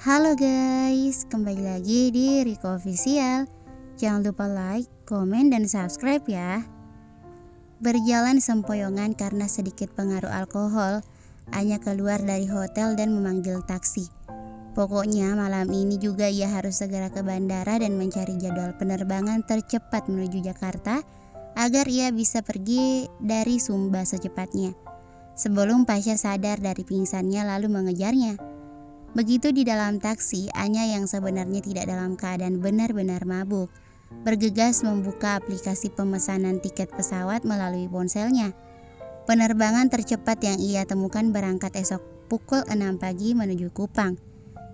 Halo guys, kembali lagi di Riko Official. Jangan lupa like, komen, dan subscribe ya. Berjalan sempoyongan karena sedikit pengaruh alkohol, Anya keluar dari hotel dan memanggil taksi. Pokoknya malam ini juga ia harus segera ke bandara dan mencari jadwal penerbangan tercepat menuju Jakarta agar ia bisa pergi dari Sumba secepatnya. Sebelum Pasha sadar dari pingsannya lalu mengejarnya. Begitu di dalam taksi, Anya yang sebenarnya tidak dalam keadaan benar-benar mabuk, bergegas membuka aplikasi pemesanan tiket pesawat melalui ponselnya. Penerbangan tercepat yang ia temukan berangkat esok pukul 6 pagi menuju Kupang.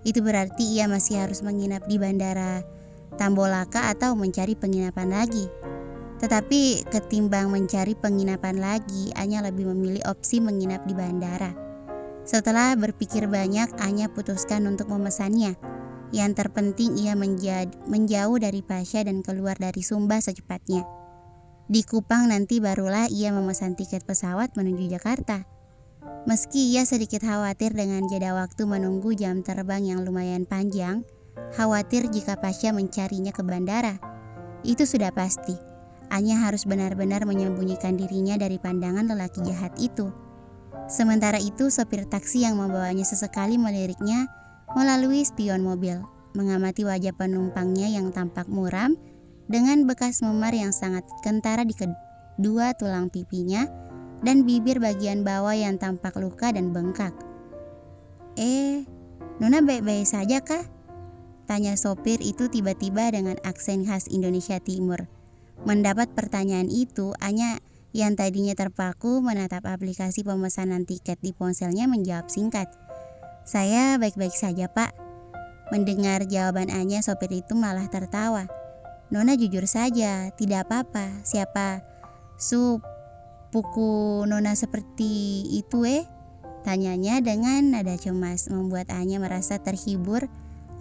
Itu berarti ia masih harus menginap di bandara Tambolaka atau mencari penginapan lagi. Tetapi ketimbang mencari penginapan lagi, Anya lebih memilih opsi menginap di bandara. Setelah berpikir banyak, Anya putuskan untuk memesannya. Yang terpenting ia menjauh dari Pasha dan keluar dari Sumba secepatnya. Di Kupang nanti barulah ia memesan tiket pesawat menuju Jakarta. Meski ia sedikit khawatir dengan jeda waktu menunggu jam terbang yang lumayan panjang, khawatir jika Pasha mencarinya ke bandara. Itu sudah pasti. Anya harus benar-benar menyembunyikan dirinya dari pandangan lelaki jahat itu. Sementara itu, sopir taksi yang membawanya sesekali meliriknya melalui spion mobil, mengamati wajah penumpangnya yang tampak muram dengan bekas memar yang sangat kentara di kedua tulang pipinya dan bibir bagian bawah yang tampak luka dan bengkak. Nona baik-baik saja kah? Tanya sopir itu tiba-tiba dengan aksen khas Indonesia Timur. Mendapat pertanyaan itu, Anya yang tadinya terpaku menatap aplikasi pemesanan tiket di ponselnya menjawab singkat. Saya baik-baik saja pak. Mendengar jawaban Anya, sopir itu malah tertawa. Nona jujur saja, tidak apa-apa. Siapa puku Nona seperti itu Tanyanya dengan nada cemas, membuat Anya merasa terhibur.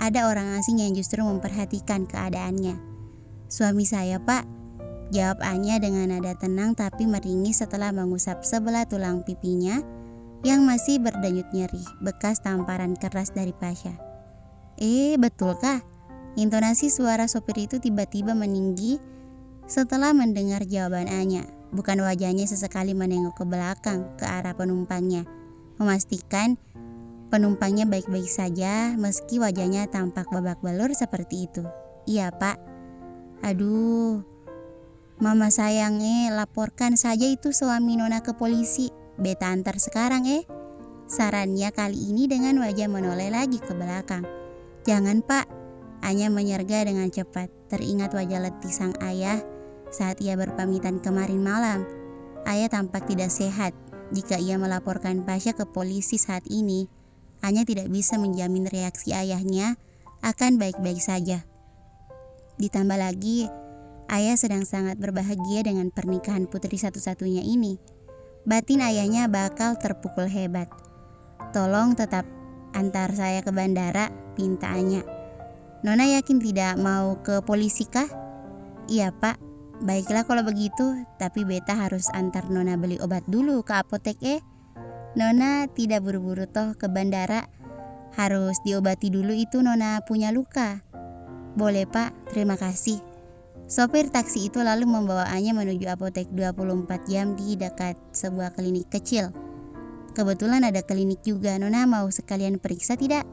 Ada orang asing yang justru memperhatikan keadaannya. Suami saya pak, jawab Anya dengan nada tenang tapi meringis setelah mengusap sebelah tulang pipinya yang masih berdenyut nyeri, bekas tamparan keras dari Pasha. Betulkah? Intonasi suara sopir itu tiba-tiba meninggi setelah mendengar jawaban Anya. Bukan wajahnya sesekali menengok ke belakang, ke arah penumpangnya, memastikan penumpangnya baik-baik saja meski wajahnya tampak babak belur seperti itu. Iya pak. Aduh, mama sayang laporkan saja itu suami Nona ke polisi. Beta antar sekarang Sarannya kali ini dengan wajah menoleh lagi ke belakang. Jangan pak, Anya menyerga dengan cepat. Teringat wajah letih sang ayah saat ia berpamitan kemarin malam. Ayah tampak tidak sehat. Jika ia melaporkan Pasha ke polisi saat ini, Anya tidak bisa menjamin reaksi ayahnya akan baik-baik saja. Ditambah lagi, ayah sedang sangat berbahagia dengan pernikahan putri satu-satunya ini. Batin ayahnya bakal terpukul hebat. Tolong tetap antar saya ke bandara, pinta Anya. Nona yakin tidak mau ke polisi kah? Iya pak, baiklah kalau begitu, tapi beta harus antar Nona beli obat dulu ke apotek Nona tidak buru-buru toh ke bandara. Harus diobati dulu itu Nona punya luka. Boleh pak, terima kasih. Sopir taksi itu lalu membawa Anya menuju apotek 24 jam di dekat sebuah klinik kecil. Kebetulan ada klinik juga, Nona mau sekalian periksa tidak?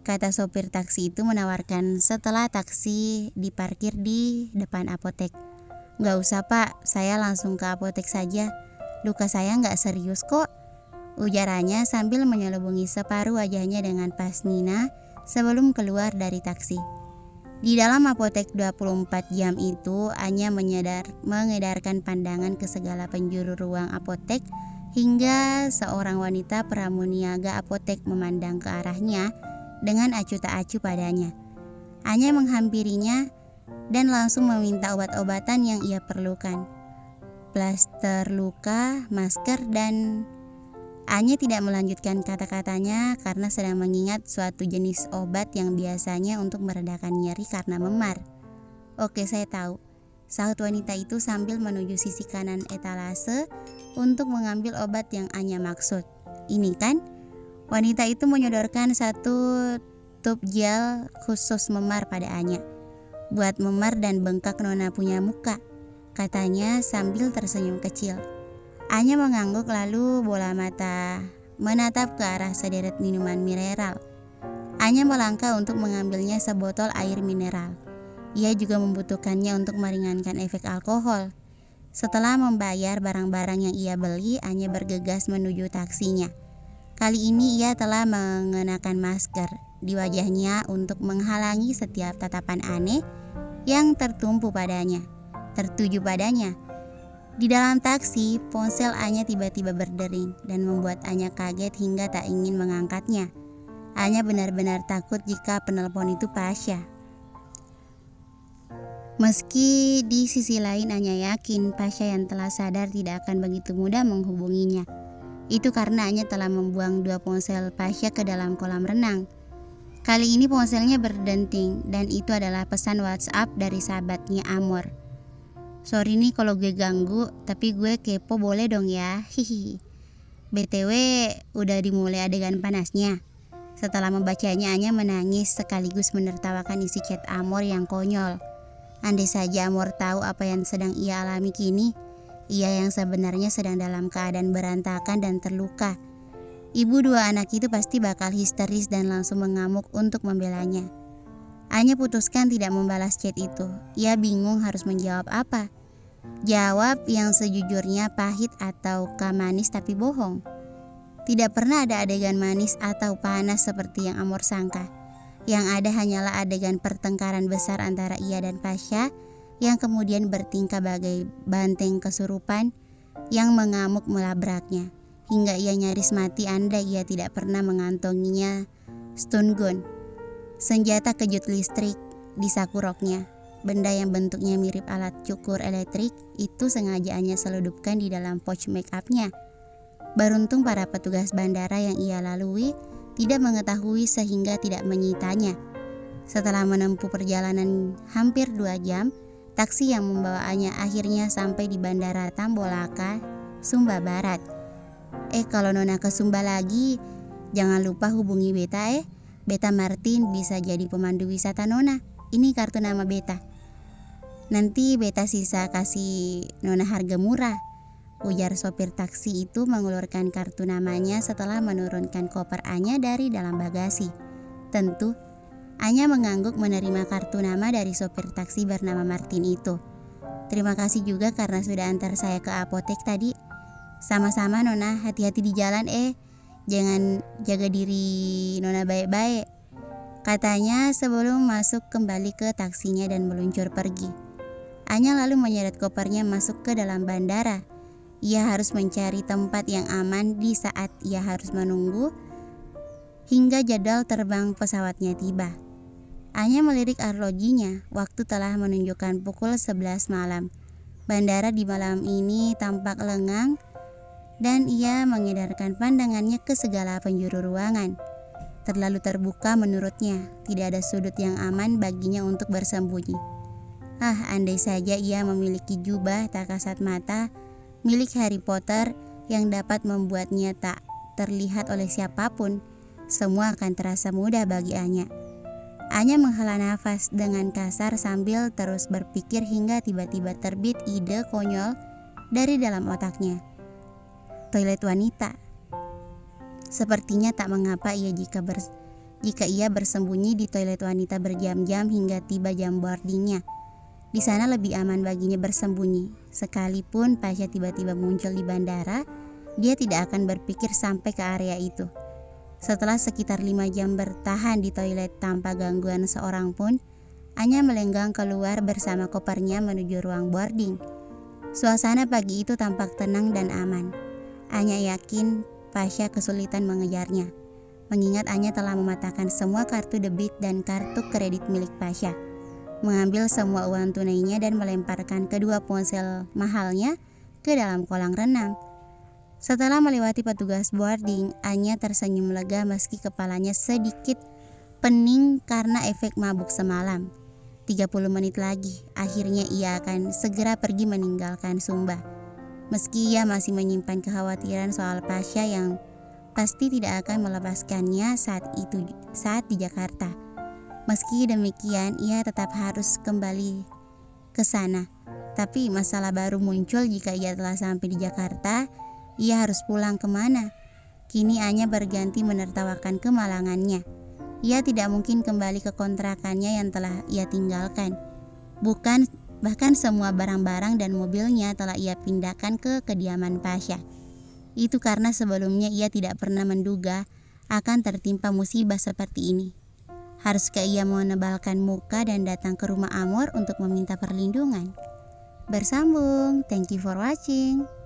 Kata sopir taksi itu menawarkan setelah taksi diparkir di depan apotek. Gak usah pak, saya langsung ke apotek saja. Luka saya gak serius kok, ujarannya sambil menyelubungi separuh wajahnya dengan pasmina sebelum keluar dari taksi. Di dalam apotek 24 jam itu, Anya mengedarkan pandangan ke segala penjuru ruang apotek hingga seorang wanita pramuniaga apotek memandang ke arahnya dengan acuh tak acuh padanya. Anya menghampirinya dan langsung meminta obat-obatan yang ia perlukan. Plaster luka, masker, dan Anya tidak melanjutkan kata-katanya karena sedang mengingat suatu jenis obat yang biasanya untuk meredakan nyeri karena memar. Oke, saya tahu, sahut wanita itu sambil menuju sisi kanan etalase untuk mengambil obat yang Anya maksud. Ini kan? Wanita itu menyodorkan satu tutup gel khusus memar pada Anya. Buat memar dan bengkak Nona punya muka, katanya sambil tersenyum kecil. Anya mengangguk lalu bola mata menatap ke arah sederet minuman mineral. Anya melangkah untuk mengambilnya sebotol air mineral. Ia juga membutuhkannya untuk meringankan efek alkohol. Setelah membayar barang-barang yang ia beli, Anya bergegas menuju taksinya. Kali ini ia telah mengenakan masker di wajahnya untuk menghalangi setiap tatapan aneh yang tertuju padanya. Di dalam taksi, ponsel Anya tiba-tiba berdering dan membuat Anya kaget hingga tak ingin mengangkatnya. Anya benar-benar takut jika penelpon itu Pasha. Meski di sisi lain Anya yakin Pasha yang telah sadar tidak akan begitu mudah menghubunginya. Itu karena Anya telah membuang 2 ponsel Pasha ke dalam kolam renang. Kali ini ponselnya berdenting dan itu adalah pesan WhatsApp dari sahabatnya Amor. "Sorry nih kalau gue ganggu, tapi gue kepo boleh dong ya, hihi. BTW udah dimulai adegan panasnya." Setelah membacanya, Anya menangis sekaligus menertawakan isi chat Amor yang konyol. Andai saja Amor tahu apa yang sedang ia alami kini, ia yang sebenarnya sedang dalam keadaan berantakan dan terluka. Ibu 2 anak itu pasti bakal histeris dan langsung mengamuk untuk membelanya. Anya putuskan tidak membalas chat itu. Ia bingung harus menjawab apa. Jawab yang sejujurnya pahit ataukah manis tapi bohong. Tidak pernah ada adegan manis atau panas seperti yang Amor sangka. Yang ada hanyalah adegan pertengkaran besar antara ia dan Pasha yang kemudian bertingkah bagai banteng kesurupan yang mengamuk melabraknya. Hingga ia nyaris mati andai ia tidak pernah mengantonginya stun gun, senjata kejut listrik di saku roknya. Benda yang bentuknya mirip alat cukur elektrik itu sengaja Anya seludupkan di dalam pouch make up-nya. Beruntung para petugas bandara yang ia lalui tidak mengetahui sehingga tidak menyitanya. Setelah menempuh perjalanan hampir 2 jam, taksi yang membawa Anya akhirnya sampai di Bandara Tambolaka, Sumba Barat. Kalau Nona ke Sumba lagi, jangan lupa hubungi Beta Beta Martin bisa jadi pemandu wisata Nona. Ini kartu nama Beta. Nanti Beta sisa kasih Nona harga murah, ujar sopir taksi itu mengulurkan kartu namanya setelah menurunkan koper Anya dari dalam bagasi. Tentu, Anya mengangguk menerima kartu nama dari sopir taksi bernama Martin itu. "Terima kasih juga karena sudah antar saya ke apotek tadi." "Sama-sama Nona, hati-hati di jalan Jangan jaga diri Nona baik-baik," katanya sebelum masuk kembali ke taksinya dan meluncur pergi. Anya lalu menyeret kopernya masuk ke dalam bandara. Ia harus mencari tempat yang aman di saat ia harus menunggu hingga jadwal terbang pesawatnya tiba. Anya melirik arlojinya, waktu telah menunjukkan pukul 11 malam. Bandara di malam ini tampak lengang dan ia mengedarkan pandangannya ke segala penjuru ruangan. Terlalu terbuka menurutnya, tidak ada sudut yang aman baginya untuk bersembunyi. Andai saja ia memiliki jubah tak kasat mata milik Harry Potter yang dapat membuatnya tak terlihat oleh siapapun, semua akan terasa mudah bagi Anya. Anya menghela nafas dengan kasar sambil terus berpikir hingga tiba-tiba terbit ide konyol dari dalam otaknya. Toilet wanita. Sepertinya tak mengapa jika ia bersembunyi di toilet wanita berjam-jam hingga tiba jam boardingnya. Di sana lebih aman baginya bersembunyi. Sekalipun Pasha tiba-tiba muncul di bandara, dia tidak akan berpikir sampai ke area itu. Setelah sekitar 5 jam bertahan di toilet tanpa gangguan seorang pun, Anya melenggang keluar bersama kopernya menuju ruang boarding. Suasana pagi itu tampak tenang dan aman. Anya yakin Pasha kesulitan mengejarnya, mengingat Anya telah mematahkan semua kartu debit dan kartu kredit milik Pasha, mengambil semua uang tunainya dan melemparkan kedua ponsel mahalnya ke dalam kolam renang. Setelah melewati petugas boarding, Anya tersenyum lega meski kepalanya sedikit pening karena efek mabuk semalam. 30 menit lagi, akhirnya ia akan segera pergi meninggalkan Sumba. Meski ia masih menyimpan kekhawatiran soal Pasha yang pasti tidak akan melepaskannya saat di Jakarta. Meski demikian, ia tetap harus kembali ke sana. Tapi masalah baru muncul jika ia telah sampai di Jakarta. Ia harus pulang kemana? Kini Anya berganti menertawakan kemalangannya. Ia tidak mungkin kembali ke kontrakannya yang telah ia tinggalkan. Bahkan semua barang-barang dan mobilnya telah ia pindahkan ke kediaman Pasha. Itu karena sebelumnya ia tidak pernah menduga akan tertimpa musibah seperti ini. Haruskah ia menebalkan muka dan datang ke rumah Amor untuk meminta perlindungan? Bersambung. Thank you for watching.